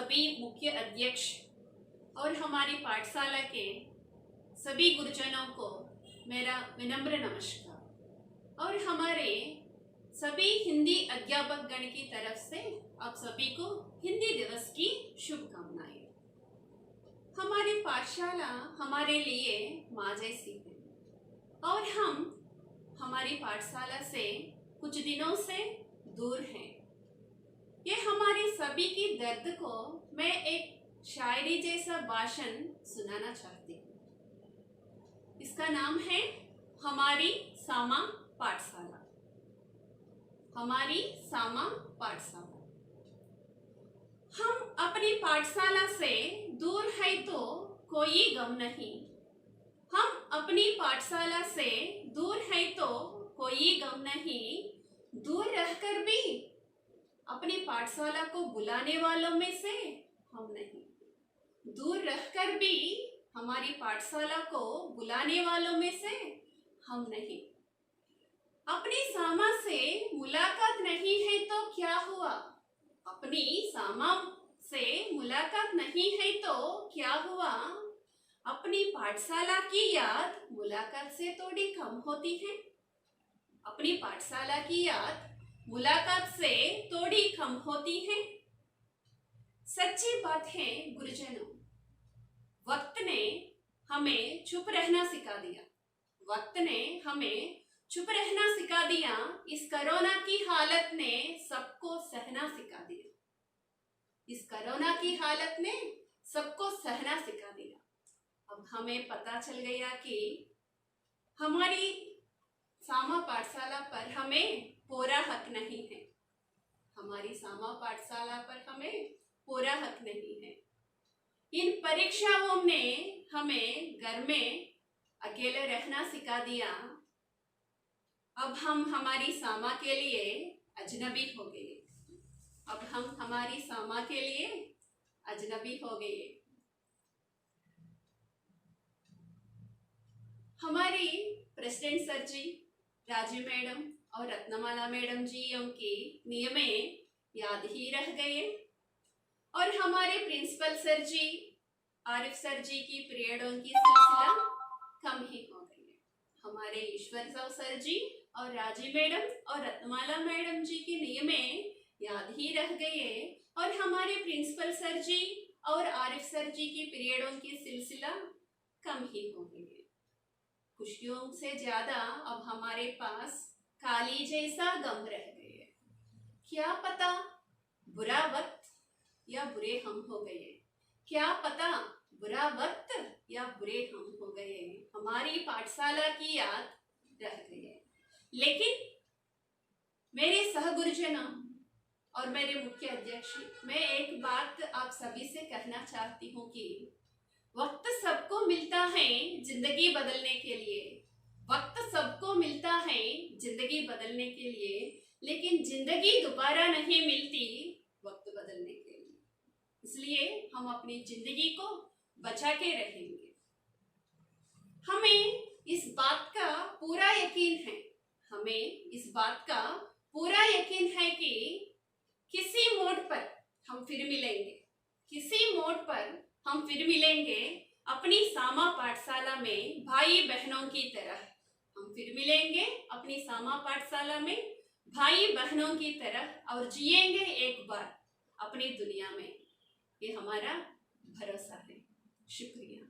सभी मुख्य अध्यक्ष और हमारी पाठशाला के सभी गुरुजनों को मेरा विनम्र नमस्कार और हमारे सभी हिंदी अध्यापक गण की तरफ से आप सभी को हिंदी दिवस की शुभकामनाएं। हमारी पाठशाला हमारे लिए माँ जैसी है और हम हमारी पाठशाला से कुछ दिनों से दूर हैं। ये हमारे सभी की दर्द को मैं एक शायरी जैसा भाषण सुनाना चाहती हूँ। इसका नाम है हमारी सामा पाठशाला। हमारी सामा पाठशाला। हम अपनी पाठशाला से दूर है तो कोई गम नहीं। हम अपनी पाठशाला से दूर है तो कोई गम नहीं। दूर रहकर भी अपनी पाठशाला को बुलाने वालों में से हम नहीं। दूर रहकर भी हमारी पाठशाला को बुलाने वालों में से हम नहीं। अपनी सामा से मुलाकात नहीं है तो क्या हुआ? अपनी सामा से मुलाकात नहीं है तो क्या हुआ? अपनी पाठशाला की याद मुलाकात से थोड़ी कम होती है। अपनी पाठशाला की याद मुलाकात से थोड़ी कम होती है। सच्ची बात है गुरुजनों, वक्त ने हमें चुप रहना सिखा दिया। वक्त ने हमें चुप रहना सिखा दिया। इस कोरोना की हालत ने सबको सहना सिखा दिया। इस कोरोना की हालत ने सबको सहना सिखा दिया। अब हमें पता चल गया कि हमारी सामा पाठशाला पर हमें पूरा हक नहीं है। हमारी सामा पाठशाला पर हमें पूरा हक नहीं है। इन परीक्षाओं ने हमें घर में अकेले रहना सिखा दिया। अब हम हमारी सामा के लिए अजनबी हो गए। अब हम हमारी सामा के लिए अजनबी हो गए। हमारी प्रेसिडेंट सर जी, राजू मैडम और रत्नमाला मैडम जी के नियमें याद ही रह गए और हमारे प्रिंसिपल सर जी, आरिफ सर जी की पीरियडों की सिलसिला कम ही हो गई है। हमारे ईश्वर साव सर जी और राजी मैडम और रत्नमाला मैडम जी के नियमें याद ही रह गए और हमारे प्रिंसिपल सर जी और आरिफ सर जी की पीरियडों की सिलसिला कम ही हो गई है। खुशियों से ज्यादा अब हमारे पास काली जैसा गम रह गए। क्या पता बुरा वक्त या बुरे हम हो गए। क्या पता बुरा वक्त या बुरे हम हो गए। हमारी पाठशाला की याद रह गई है। लेकिन मेरे सहगुरुजनों और मेरे मुख्य अध्यक्ष, मैं एक बात आप सभी से कहना चाहती हूँ कि वक्त सबको मिलता है जिंदगी बदलने के लिए। वक्त सबको मिलता है जिंदगी बदलने के लिए, लेकिन जिंदगी दोबारा नहीं मिलती वक्त बदलने के लिए। इसलिए हम अपनी जिंदगी को बचा के रहेंगे। हमें इस बात का पूरा यकीन है। हमें इस बात का पूरा यकीन है कि किसी मोड़ पर हम फिर मिलेंगे। किसी मोड़ पर हम फिर मिलेंगे अपनी सामा पाठशाला में भाई बहनों की तरह। हम फिर मिलेंगे अपनी सामा पाठशाला में भाई बहनों की तरह और जिएंगे एक बार अपनी दुनिया में। ये हमारा भरोसा है। शुक्रिया।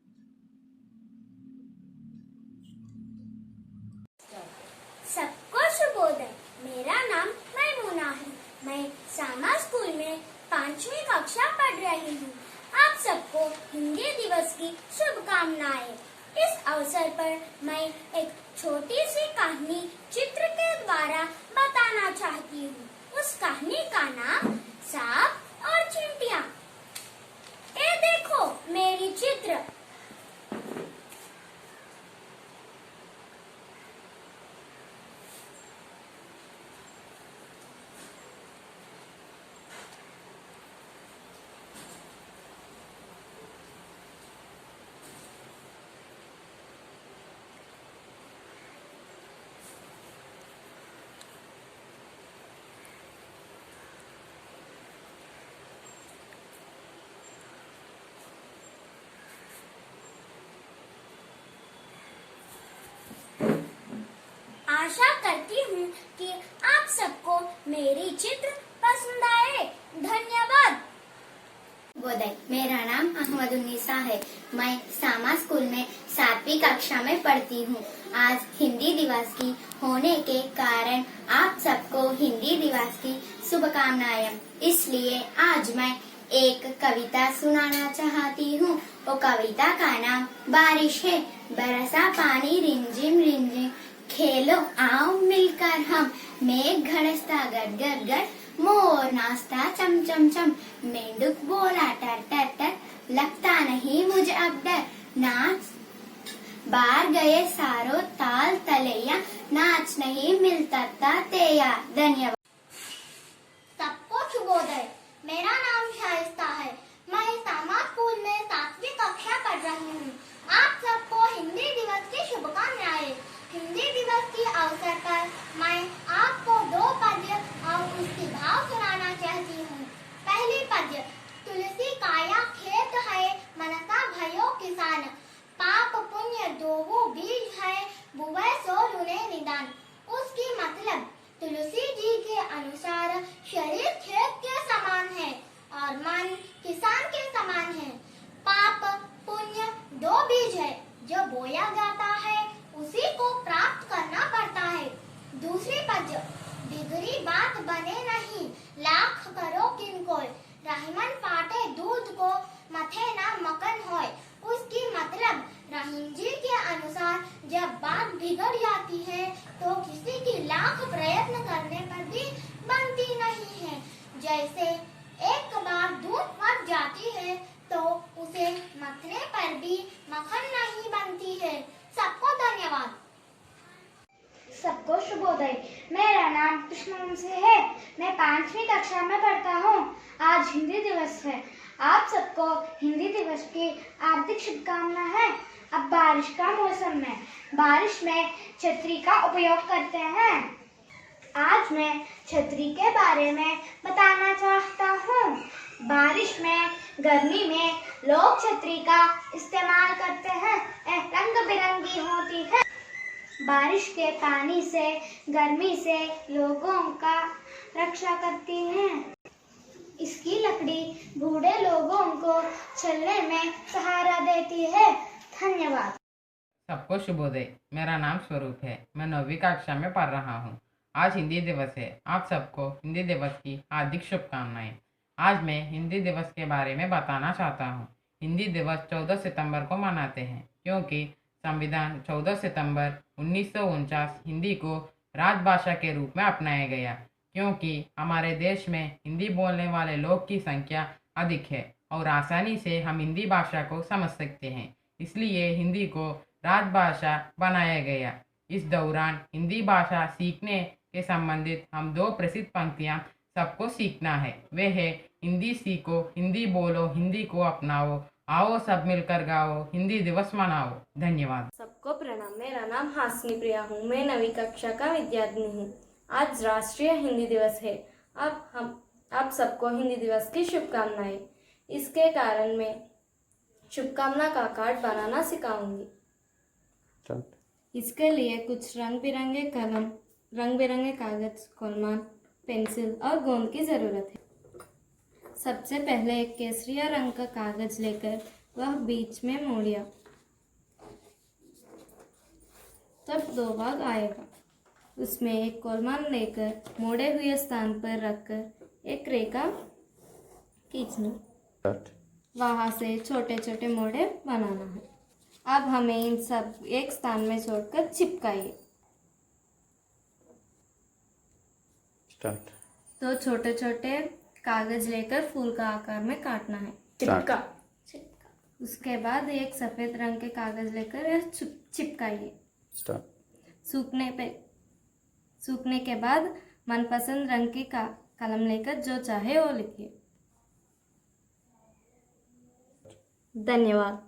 सबको शुभोदय। मेरा नाम मैमूना है। मैं सामा स्कूल में 5वीं कक्षा पढ़ रही हूँ। आप सबको हिंदी दिवस की शुभकामनाएं। इस अवसर पर मैं एक छोटी सी कहानी चित्र के द्वारा बताना चाहती हूँ। उस कहानी का नाम सांप और चिंटियाँ। ये देखो मेरी चित्र। आशा करती हूँ कि आप सबको मेरी चित्र पसंद आए। धन्यवाद। बोधय, मेरा नाम अहमद उन्नीसा है। मैं सामा स्कूल में 7वीं कक्षा में पढ़ती हूँ। आज हिंदी दिवस की होने के कारण आप सबको हिंदी दिवस की शुभकामनाएं। इसलिए आज मैं एक कविता सुनाना चाहती हूँ। वो कविता का नाम बारिश है। बरसा पानी रिमझिम रिमझिम, खेलो आओ मिलकर हम। मेघ गरजता गड़ गड़ गड़, मोर नाचता चम चम चम। मेंढक बोला टर टर टर, लगता नहीं मुझे अब डर। नाच बाहर गए सारो ताल तलैया, नाच नहीं मिलता था तेया। धन्यवाद। सबको शुभोदय। मेरा नाम शाइस्ता है। मैं सामा स्कूल में 7वीं कक्षा पढ़ रही हूँ। आप सबको हिंदी दिवस की शुभकामनाएं। हिंदी दिवस के अवसर पर मैं आपको 2 पद्य और उसकी भाव सुनाना चाहती हूँ। पहली पद्य। तुलसी काया खेत है, मनसा भयो किसान। पाप पुण्य दोवो बीज है, बुवै सो रुने निदान। उसकी मतलब तुलसी जी के अनुसार शरीर खेत के समान है और मन किसान के समान है। पाप पुण्य 2 बीज है, जो बोया जाता है उसी को प्राप्त करना पड़ता है। दूसरी पद्य। बिगड़ी बात बने नहीं, लाख करो किनकोय। रहीमन फाटे दूध को, मथे ना मकन होय। उसकी मतलब रहीम जी के अनुसार जब बात बिगड़ जाती है तो किसी की लाख प्रयत्न करने पर भी बनती नहीं है। जैसे एक बार दूध फट जाती है तो उसे मथने पर भी मक्खन नहीं बनती है। सबको धन्यवाद। सबको शुभोदय। मेरा नाम कृष्णवंशी है। मैं 5वीं कक्षा में पढ़ता हूँ। आज हिंदी दिवस है। आप सबको हिंदी दिवस की हार्दिक शुभकामनाएं हैं। अब बारिश का मौसम है। बारिश में छतरी का उपयोग करते हैं। आज मैं छतरी के बारे में बताना चाहता हूँ। बारिश में गर्मी में लोग छतरी का इस्तेमाल करते हैं। यह रंग बिरंगी होती है। बारिश के पानी से गर्मी से लोगों का रक्षा करती है। इसकी लकड़ी बूढ़े लोगों को चलने में सहारा देती है। धन्यवाद। सबको शुभोदय। मेरा नाम स्वरूप है। मैं 9वीं कक्षा में पढ़ रहा हूँ। आज हिंदी दिवस है। आप सबको हिंदी दिवस की हार्दिक शुभकामनाएं। आज मैं हिंदी दिवस के बारे में बताना चाहता हूँ। हिंदी दिवस 14 सितंबर को मनाते हैं क्योंकि संविधान 14 सितंबर 1949 हिंदी को राजभाषा के रूप में अपनाया गया, क्योंकि हमारे देश में हिंदी बोलने वाले लोग की संख्या अधिक है और आसानी से हम हिंदी भाषा को समझ सकते हैं। इसलिए हिंदी को राजभाषा बनाया गया। इस दौरान हिंदी भाषा सीखने के संबंधित हम 2 प्रसिद्ध पंक्तियाँ सबको सीखना है। वे है, हिंदी सीखो, हिंदी बोलो, हिंदी को अपनाओ, आओ सब मिलकर गाओ, हिंदी दिवस मनाओ। धन्यवाद। सबको प्रणाम। मेरा नाम हासिनी प्रिया हूँ। मैं 9वीं कक्षा का विद्यार्थी हूँ। आज राष्ट्रीय हिंदी दिवस है। अब आप सबको हिंदी दिवस की शुभकामनाएं। इसके कारण मैं शुभकामना का कार्ड बनाना सिखाऊंगी। इसके लिए कुछ रंग बिरंगे कलम, रंग बिरंगे कागज, कलम, पेंसिल और गोंद की ज़रूरत है। सबसे पहले एक केसरिया रंग का कागज लेकर वह बीच में मोड़िया, तब 2 भाग आएगा। उसमें एक कोलमान लेकर मोड़े हुए स्थान पर रखकर एक रेखा खींचनी। वहाँ से छोटे छोटे मोड़े बनाना है। अब हमें इन सब एक स्थान में छोड़कर चिपकाइए। तो छोटे छोटे कागज लेकर फूल का आकार में काटना है। चिपका। उसके बाद एक सफ़ेद रंग के कागज लेकर यह चिपकाइए। सूखने के बाद मनपसंद रंग की कलम लेकर जो चाहे वो लिखिए। धन्यवाद।